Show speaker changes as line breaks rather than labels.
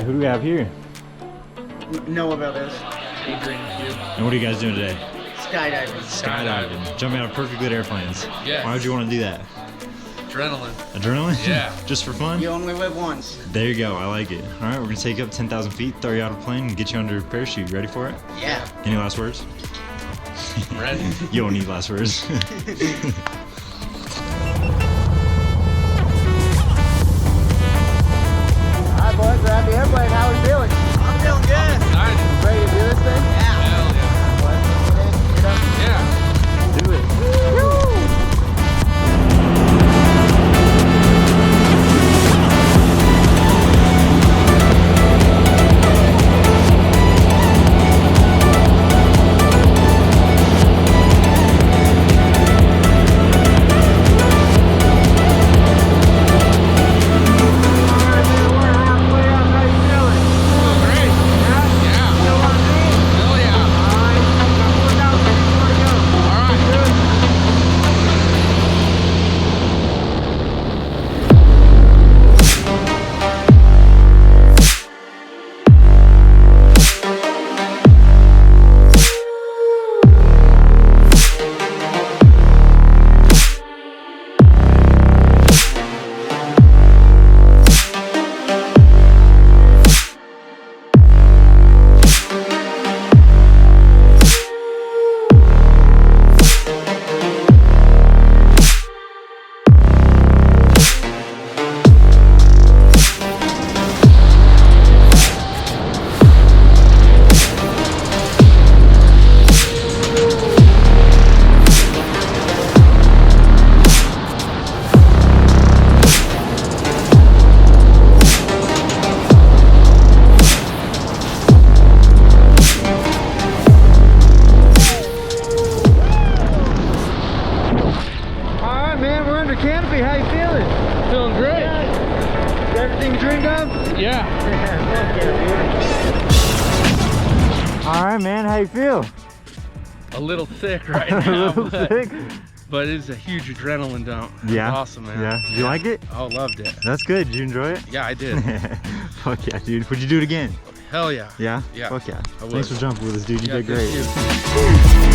right, who do we have here?
Noah brothers.
Adrian and Hugh.
And what are you guys doing today?
Skydiving.
Skydiving. Jumping out of perfectly good airplanes.
Yes.
Why would you want to do that?
Adrenaline.
Adrenaline?
Yeah.
Just for fun?
You only live once.
There you go, I like it. All right, we're gonna take you up 10,000 feet, throw you out of a plane, and get you under a parachute. Ready for it?
Yeah.
Any last words?
Ready?
You don't need last words.
Alright boys, we're at the airplane. How are we feeling? I'm feeling good.
Excited.
Ready to do this thing? Yeah.
Hell yeah.
Boys, get up.
Yeah.
Do it.
Woo! Canopy, how you feeling?
Feeling great.
Is everything you dreamed of?
Yeah.
Alright man, how you feel?
A little sick right
A
now.
little sick?
But it's a huge adrenaline dump.
Yeah.
It's awesome, man.
Yeah. Did you like it?
Oh, loved it.
That's good. Did you enjoy it?
Yeah, I did.
Fuck yeah, dude. Would you do it again?
Hell yeah.
Yeah?
Yeah.
Fuck yeah.
I would.
Thanks for jumping with us, dude. You
Yeah,
did great.
thank you.